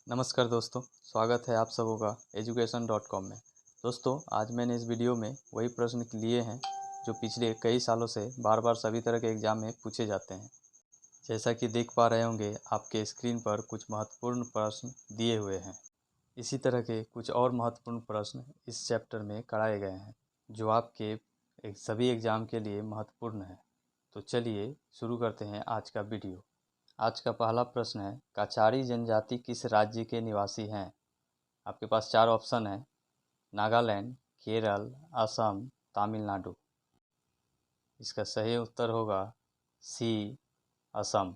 नमस्कार दोस्तों, स्वागत है आप सबों का education.com में। दोस्तों, आज मैंने इस वीडियो में वही प्रश्न लिए हैं जो पिछले कई सालों से बार बार सभी तरह के एग्ज़ाम में पूछे जाते हैं। जैसा कि देख पा रहे होंगे आपके स्क्रीन पर कुछ महत्वपूर्ण प्रश्न दिए हुए हैं। इसी तरह के कुछ और महत्वपूर्ण प्रश्न इस चैप्टर में कराए गए हैं जो आपके सभी एग्ज़ाम के लिए महत्वपूर्ण है। तो चलिए शुरू करते हैं आज का वीडियो। आज का पहला प्रश्न है, काछारी जनजाति किस राज्य के निवासी हैं? आपके पास 4 ऑप्शन है, नागालैंड, केरल, असम, तमिलनाडु। इसका सही उत्तर होगा सी, असम।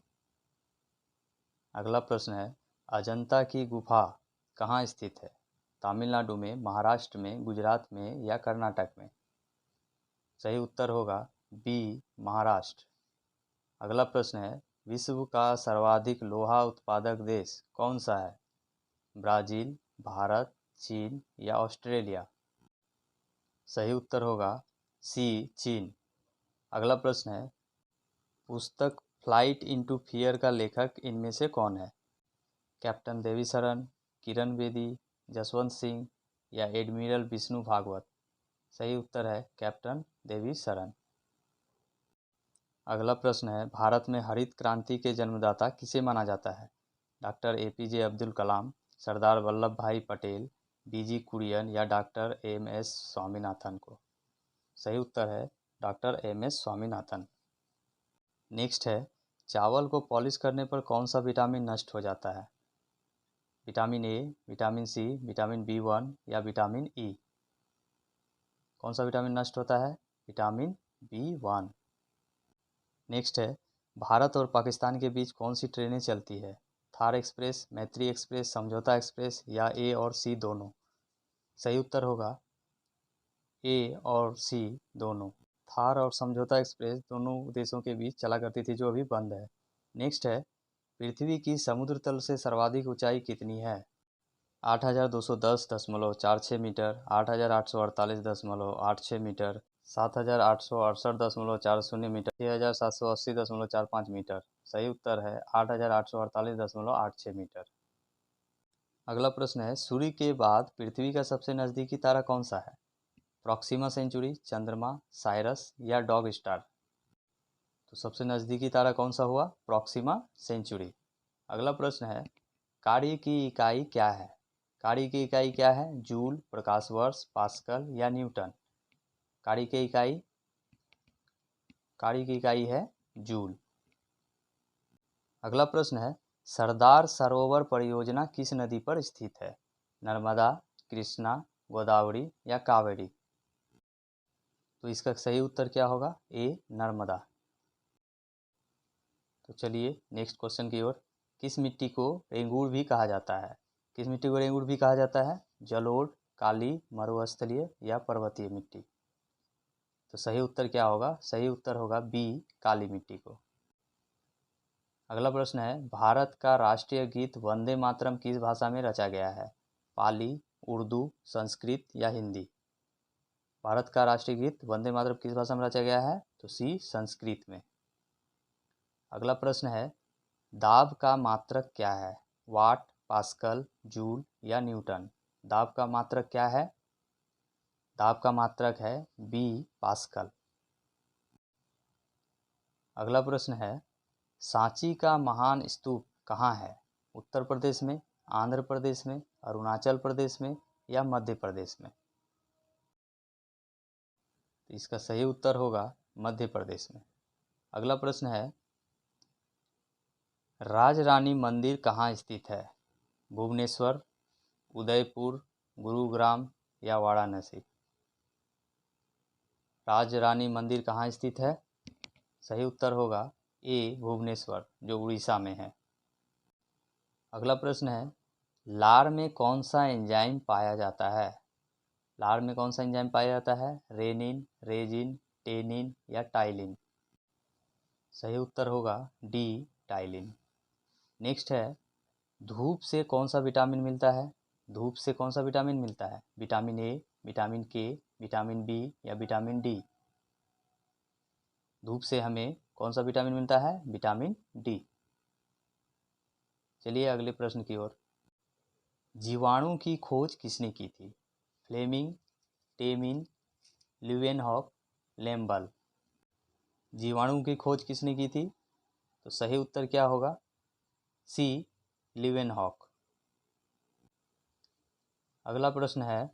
अगला प्रश्न है, अजंता की गुफा कहाँ स्थित है? तमिलनाडु में, महाराष्ट्र में, गुजरात में या कर्नाटक में? सही उत्तर होगा बी, महाराष्ट्र। अगला प्रश्न है, विश्व का सर्वाधिक लोहा उत्पादक देश कौन सा है? ब्राज़ील, भारत, चीन या ऑस्ट्रेलिया? सही उत्तर होगा सी, चीन। अगला प्रश्न है, पुस्तक फ्लाइट इनटू फियर का लेखक इनमें से कौन है? कैप्टन देवीसरन, किरण बेदी, जसवंत सिंह या एडमिरल विष्णु भागवत? सही उत्तर है कैप्टन देवीसरन। अगला प्रश्न है, भारत में हरित क्रांति के जन्मदाता किसे माना जाता है? डॉक्टर APJ अब्दुल कलाम, सरदार वल्लभ भाई पटेल, BG कुरियन या डॉक्टर MS स्वामीनाथन को? सही उत्तर है डॉक्टर MS स्वामीनाथन। नेक्स्ट है, चावल को पॉलिश करने पर कौन सा विटामिन नष्ट हो जाता है? Vitamin A, vitamin C, vitamin B1 या विटामिन ई? कौन सा विटामिन नष्ट होता है? Vitamin B1। नेक्स्ट है, भारत और पाकिस्तान के बीच कौन सी ट्रेनें चलती है? थार एक्सप्रेस, मैत्री एक्सप्रेस, समझौता एक्सप्रेस या ए और सी दोनों? सही उत्तर होगा ए और सी दोनों। थार और समझौता एक्सप्रेस दोनों देशों के बीच चला करती थी जो अभी बंद है। नेक्स्ट है, पृथ्वी की समुद्र तल से सर्वाधिक ऊंचाई कितनी है? 8,210.46 मीटर, 8,848.86 मीटर, 7,868.40 मीटर, 6,780.45 मीटर? सही उत्तर है 8,848.86 मीटर। अगला प्रश्न है, सूर्य के बाद पृथ्वी का सबसे नज़दीकी तारा कौन सा है? प्रॉक्सिमा सेंचुरी, चंद्रमा, साइरस या डॉग स्टार? तो सबसे नज़दीकी तारा कौन सा हुआ? Proxima Centauri. अगला प्रश्न है, कार्य की इकाई क्या है? कार्य की इकाई क्या है? जूल, प्रकाश वर्ष, पास्कल या न्यूटन? कार्य की इकाई है जूल। अगला प्रश्न है, सरदार सरोवर परियोजना किस नदी पर स्थित है? नर्मदा, कृष्णा, गोदावरी या कावेरी? तो इसका सही उत्तर क्या होगा? ए, नर्मदा। तो चलिए नेक्स्ट क्वेश्चन की ओर। किस मिट्टी को रेंगूर भी कहा जाता है? किस मिट्टी को रेंगूर भी कहा जाता है? जलोढ़, काली, मरुस्थलीय या पर्वतीय मिट्टी? तो सही उत्तर क्या होगा? सही उत्तर होगा बी, काली मिट्टी को। अगला प्रश्न है, भारत का राष्ट्रीय गीत वंदे मातरम किस भाषा में रचा गया है? पाली, उर्दू, संस्कृत या हिंदी? भारत का राष्ट्रीय गीत वंदे मातरम किस भाषा में रचा गया है? तो सी, संस्कृत में। अगला प्रश्न है, दाब का मात्रक क्या है? वाट, पास्कल, जूल या न्यूटन? दाब का मात्रक क्या है? दाब का मात्रक है बी, पास्कल। अगला प्रश्न है, सांची का महान स्तूप कहाँ है? उत्तर प्रदेश में, आंध्र प्रदेश में, अरुणाचल प्रदेश में या मध्य प्रदेश में? तो इसका सही उत्तर होगा मध्य प्रदेश में। अगला प्रश्न है, राजरानी मंदिर कहाँ स्थित है? भुवनेश्वर, उदयपुर, गुरुग्राम या वाराणसी? राजरानी मंदिर कहाँ स्थित है? सही उत्तर होगा ए, भुवनेश्वर, जो उड़ीसा में है। अगला प्रश्न है, लार में कौन सा एंजाइम पाया जाता है? लार में कौन सा एंजाइम पाया जाता है? रेनिन, रेजिन, टेनिन या टाइलिन? सही उत्तर होगा डी, टाइलिन। नेक्स्ट है, धूप से कौन सा विटामिन मिलता है? धूप से कौन सा विटामिन मिलता है? विटामिन ए, विटामिन के, विटामिन बी या विटामिन डी? धूप से हमें कौन सा विटामिन मिलता है? Vitamin D. चलिए अगले प्रश्न की ओर। जीवाणु की खोज किसने की थी? Fleming, Temin, Leeuwenhoek, Lambl. जीवाणु की खोज किसने की थी? तो सही उत्तर क्या होगा? सी, ल्यूवेनहॉक। अगला प्रश्न है,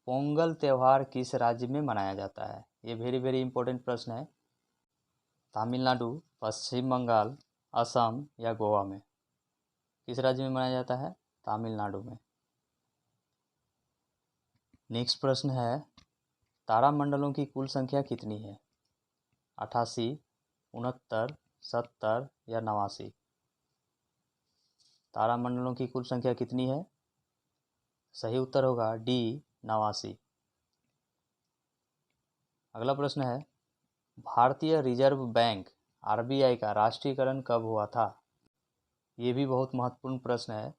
पोंगल त्यौहार किस राज्य में मनाया जाता है? ये वेरी वेरी इंपॉर्टेंट प्रश्न है। तमिलनाडु, पश्चिम बंगाल, असम या गोवा में? किस राज्य में मनाया जाता है? तमिलनाडु में। नेक्स्ट प्रश्न है, तारामंडलों की कुल संख्या कितनी है? 88, 69, 70 या 89? तारामंडलों की कुल संख्या कितनी है? सही उत्तर होगा डी, 89। अगला प्रश्न है, भारतीय रिजर्व बैंक आरबीआई का राष्ट्रीयकरण कब हुआ था? ये भी बहुत महत्वपूर्ण प्रश्न है।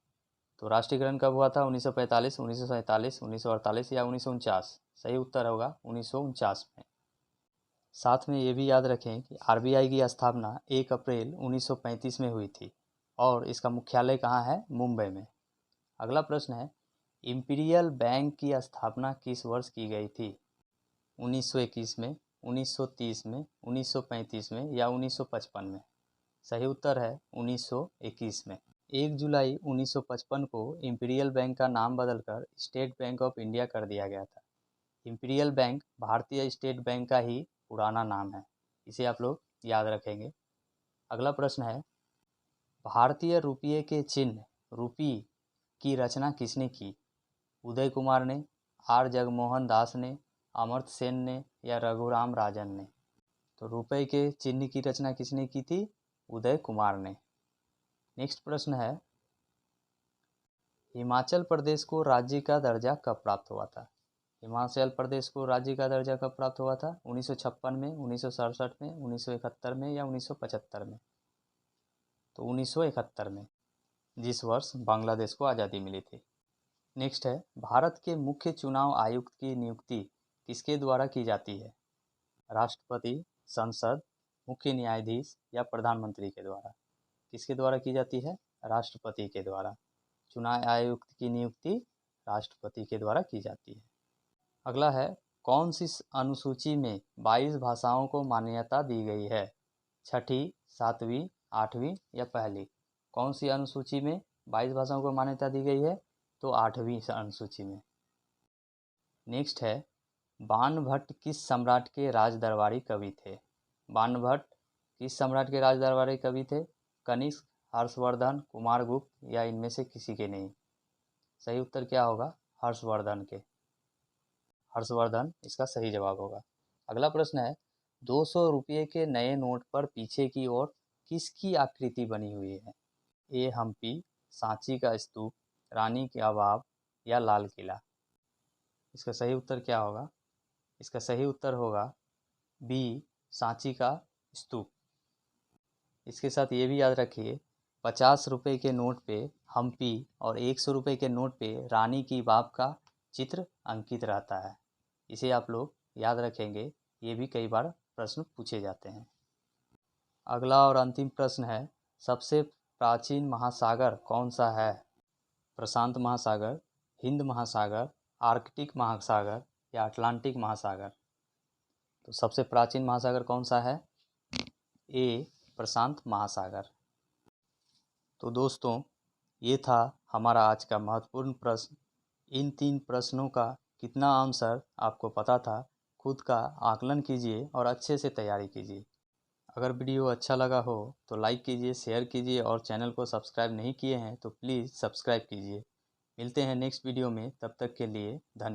तो राष्ट्रीयकरण कब हुआ था? 1945, 1947, 1948 या 1949? सही उत्तर होगा 1949 में। साथ में ये भी याद रखें कि आरबीआई की स्थापना 1 अप्रैल 1935 में हुई थी और इसका मुख्यालय कहाँ है? मुंबई में। अगला प्रश्न है, इंपीरियल बैंक की स्थापना किस वर्ष की गई थी? 1921 में, 1930 में, 1935 में या 1955 में? सही उत्तर है 1921 में। 1 जुलाई 1955 को इंपीरियल बैंक का नाम बदलकर स्टेट बैंक ऑफ इंडिया कर दिया गया था। इंपीरियल बैंक भारतीय स्टेट बैंक का ही पुराना नाम है, इसे आप लोग याद रखेंगे। अगला प्रश्न है, भारतीय रुपये के चिन्ह रूपी की रचना किसने की? उदय कुमार ने, आर जगमोहन दास ने, अमर्त्य सेन ने या रघुराम राजन ने? तो रुपये के चिन्ह की रचना किसने की थी? उदय कुमार ने। नेक्स्ट प्रश्न है, हिमाचल प्रदेश को राज्य का दर्जा कब प्राप्त हुआ था? हिमाचल प्रदेश को राज्य का दर्जा कब प्राप्त हुआ था? 1956 में, 1967 में, 1971 में या 1975 में? तो 1971 में, जिस वर्ष बांग्लादेश को आज़ादी मिली थी। नेक्स्ट है, भारत के मुख्य चुनाव आयुक्त की नियुक्ति किसके द्वारा की जाती है? राष्ट्रपति, संसद, मुख्य न्यायाधीश या प्रधानमंत्री के द्वारा? किसके द्वारा की जाती है? राष्ट्रपति के द्वारा। चुनाव आयुक्त की नियुक्ति राष्ट्रपति के द्वारा की जाती है। अगला है, कौन सी अनुसूची में 22 भाषाओं को मान्यता दी गई है? छठी, सातवीं, आठवीं या पहली? कौन सी अनुसूची में 22 भाषाओं को मान्यता दी गई है? तो 8वीं अनुसूची में। नेक्स्ट है, बाणभट्ट किस सम्राट के राज दरबारी कवि थे? बाणभट्ट किस सम्राट के राज दरबारी कवि थे? कनिष्क, हर्षवर्धन, कुमारगुप्त या इनमें से किसी के नहीं? सही उत्तर क्या होगा? हर्षवर्धन के। हर्षवर्धन इसका सही जवाब होगा। अगला प्रश्न है, 200 रुपये के नए नोट पर पीछे की ओर किसकी आकृति बनी हुई है? ए हम्पी, सांची का स्तूप, रानी की आवाब या लाल किला? इसका सही उत्तर क्या होगा? इसका सही उत्तर होगा बी, सांची का स्तूप। इसके साथ ये भी याद रखिए, 50 रुपये के नोट पे हम्पी और 100 रुपये के नोट पे रानी की बाब का चित्र अंकित रहता है। इसे आप लोग याद रखेंगे, ये भी कई बार प्रश्न पूछे जाते हैं। अगला और अंतिम प्रश्न है, सबसे प्राचीन महासागर कौन सा है? प्रशांत महासागर, हिंद महासागर, आर्कटिक महासागर या अटलांटिक महासागर? तो सबसे प्राचीन महासागर कौन सा है? ए, प्रशांत महासागर। तो दोस्तों, ये था हमारा आज का महत्वपूर्ण प्रश्न। इन 3 प्रश्नों का कितना आंसर आपको पता था, खुद का आकलन कीजिए और अच्छे से तैयारी कीजिए। अगर वीडियो अच्छा लगा हो तो लाइक कीजिए, शेयर कीजिए और चैनल को सब्सक्राइब नहीं किए हैं तो प्लीज़ सब्सक्राइब कीजिए। मिलते हैं नेक्स्ट वीडियो में, तब तक के लिए धन्यवाद।